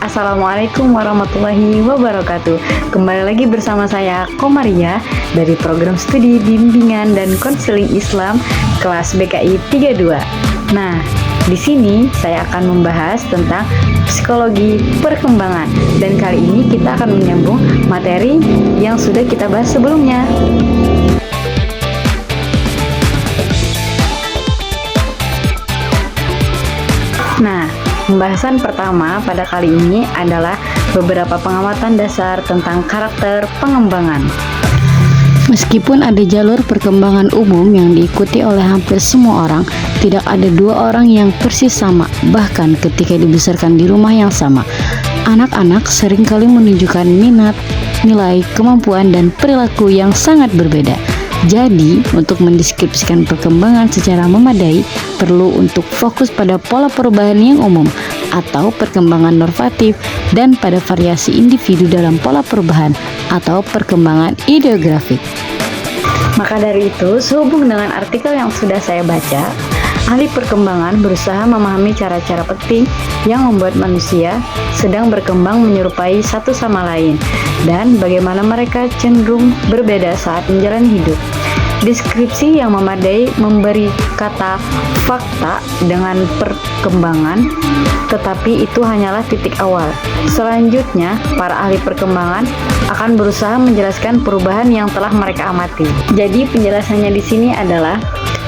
Assalamualaikum warahmatullahi wabarakatuh. Kembali lagi bersama saya Komaria dari program studi bimbingan dan konseling Islam kelas BKI 32. Nah, di sini saya akan membahas tentang psikologi perkembangan, dan kali ini kita akan menyambung materi yang sudah kita bahas sebelumnya. Nah, pembahasan pertama pada kali ini adalah beberapa pengamatan dasar tentang karakter pengembangan. Meskipun ada jalur perkembangan umum yang diikuti oleh hampir semua orang, tidak ada dua orang yang persis sama, bahkan ketika dibesarkan di rumah yang sama. Anak-anak seringkali menunjukkan minat, nilai, kemampuan, dan perilaku yang sangat berbeda. Jadi, untuk mendeskripsikan perkembangan secara memadai, perlu untuk fokus pada pola perubahan yang umum atau perkembangan normatif dan pada variasi individu dalam pola perubahan atau perkembangan ideografik. Maka dari itu, sehubung dengan artikel yang sudah saya baca, ahli perkembangan berusaha memahami cara-cara penting yang membuat manusia sedang berkembang menyerupai satu sama lain dan bagaimana mereka cenderung berbeda saat menjalani hidup. Deskripsi yang memadai memberi kata fakta dengan perkembangan, tetapi itu hanyalah titik awal. Selanjutnya, para ahli perkembangan akan berusaha menjelaskan perubahan yang telah mereka amati. Jadi penjelasannya di sini adalah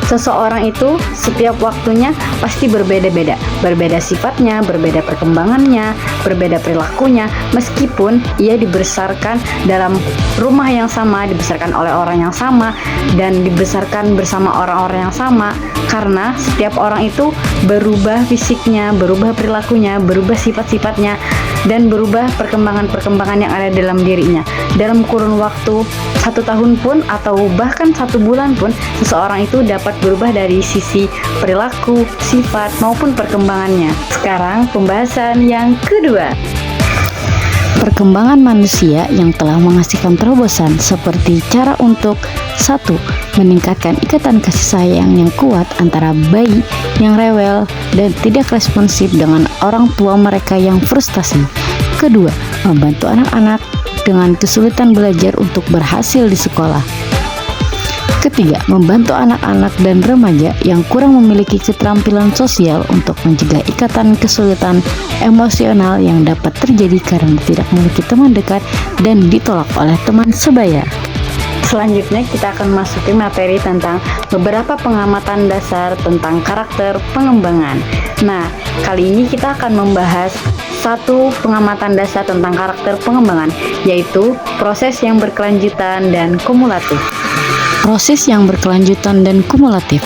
seseorang itu setiap waktunya pasti berbeda-beda. Berbeda sifatnya, berbeda perkembangannya, berbeda perilakunya, meskipun ia dibesarkan dalam rumah yang sama, dibesarkan oleh orang yang sama, dan dibesarkan bersama orang-orang yang sama. Karena setiap orang itu berubah fisiknya, berubah perilakunya, berubah sifat-sifatnya, dan berubah perkembangan-perkembangan yang ada dalam dirinya. Dalam kurun waktu 1 tahun pun atau bahkan 1 bulan pun, seseorang itu dapat berubah dari sisi perilaku, sifat, maupun perkembangannya. Sekarang pembahasan yang kedua. Perkembangan manusia yang telah menghasilkan terobosan seperti cara untuk 1. Meningkatkan ikatan kasih sayang yang kuat antara bayi yang rewel dan tidak responsif dengan orang tua mereka yang frustasi. Kedua, membantu anak-anak dengan kesulitan belajar untuk berhasil di sekolah. Ketiga, membantu anak-anak dan remaja yang kurang memiliki keterampilan sosial untuk mencegah ikatan kesulitan emosional yang dapat terjadi karena tidak memiliki teman dekat dan ditolak oleh teman sebaya. Selanjutnya kita akan masuki materi tentang beberapa pengamatan dasar tentang karakter pengembangan. Nah, kali ini kita akan membahas satu pengamatan dasar tentang karakter pengembangan, yaitu proses yang berkelanjutan dan kumulatif. Proses yang berkelanjutan dan kumulatif.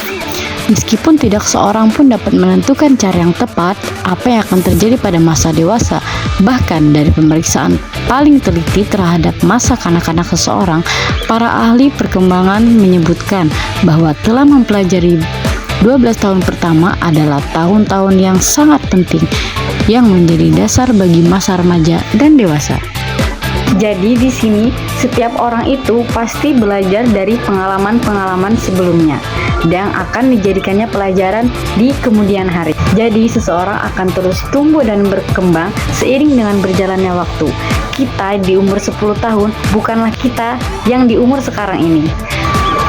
Meskipun tidak seorang pun dapat menentukan cara yang tepat apa yang akan terjadi pada masa dewasa, bahkan dari pemeriksaan paling teliti terhadap masa kanak-kanak seseorang, para ahli perkembangan menyebutkan bahwa telah mempelajari 12 tahun pertama adalah tahun-tahun yang sangat penting yang menjadi dasar bagi masa remaja dan dewasa. Jadi di sini setiap orang itu pasti belajar dari pengalaman-pengalaman sebelumnya dan akan dijadikannya pelajaran di kemudian hari. Jadi seseorang akan terus tumbuh dan berkembang seiring dengan berjalannya waktu. Kita di umur 10 tahun bukanlah kita yang di umur sekarang ini.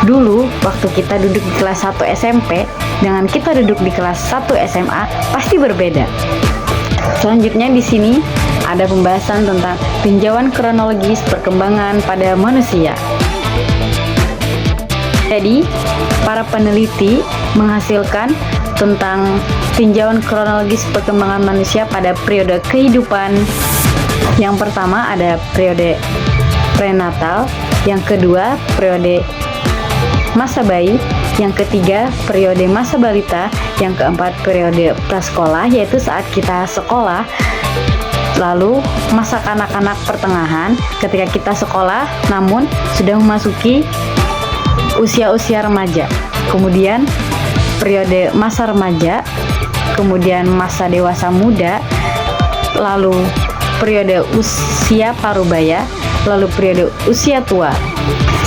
Dulu waktu kita duduk di kelas 1 SMP dengan kita duduk di kelas 1 SMA pasti berbeda. Selanjutnya di sini ada pembahasan tentang tinjauan kronologis perkembangan pada manusia. Jadi, para peneliti menghasilkan tentang tinjauan kronologis perkembangan manusia pada periode kehidupan. Yang pertama ada periode prenatal, yang kedua periode masa bayi, yang ketiga periode masa balita, yang keempat periode prasekolah yaitu saat kita sekolah, lalu masa kanak-kanak pertengahan ketika kita sekolah namun sudah memasuki usia-usia remaja, kemudian periode masa remaja, kemudian masa dewasa muda, lalu periode usia parubaya, lalu periode usia tua.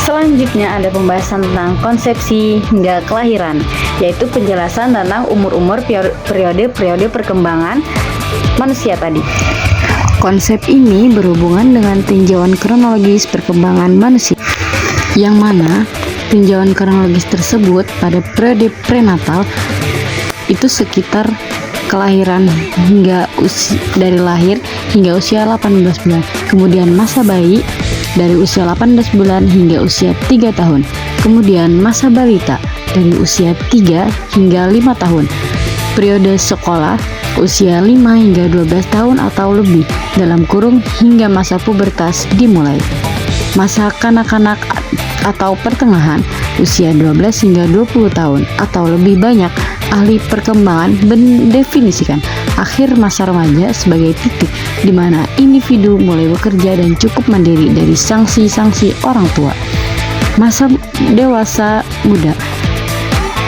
Selanjutnya ada pembahasan tentang konsepsi hingga kelahiran, yaitu penjelasan tentang umur-umur periode-periode perkembangan manusia tadi. Konsep ini berhubungan dengan tinjauan kronologis perkembangan manusia, yang mana tinjauan kronologis tersebut pada periode prenatal itu sekitar kelahiran hingga dari lahir hingga usia 18 bulan. Kemudian masa bayi dari usia 18 bulan hingga usia 3 tahun. Kemudian masa balita dari usia 3 hingga 5 tahun. Periode sekolah usia 5 hingga 12 tahun atau lebih, dalam kurung hingga masa pubertas dimulai. Masa kanak-kanak atau pertengahan usia 12 hingga 20 tahun atau lebih banyak. Ahli perkembangan mendefinisikan akhir masa remaja sebagai titik di mana individu mulai bekerja dan cukup mandiri dari sanksi-sanksi orang tua. Masa dewasa muda,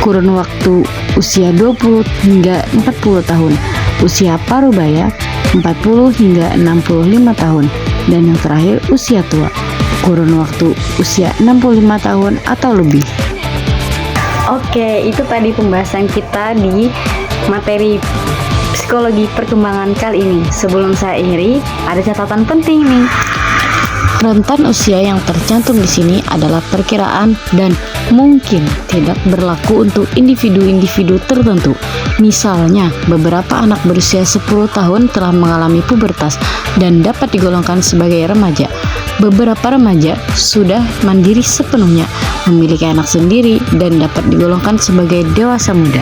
kurun waktu usia 20 hingga 40 tahun, usia parubaya 40 hingga 65 tahun, dan yang terakhir usia tua, kurun waktu usia 65 tahun atau lebih. Oke, itu tadi pembahasan kita di materi psikologi perkembangan kali ini. Sebelum saya akhiri, ada catatan penting nih. Rentan usia yang tercantum di sini adalah perkiraan dan mungkin tidak berlaku untuk individu-individu tertentu. Misalnya, beberapa anak berusia 10 tahun telah mengalami pubertas dan dapat digolongkan sebagai remaja. Beberapa remaja sudah mandiri sepenuhnya, memiliki anak sendiri dan dapat digolongkan sebagai dewasa muda.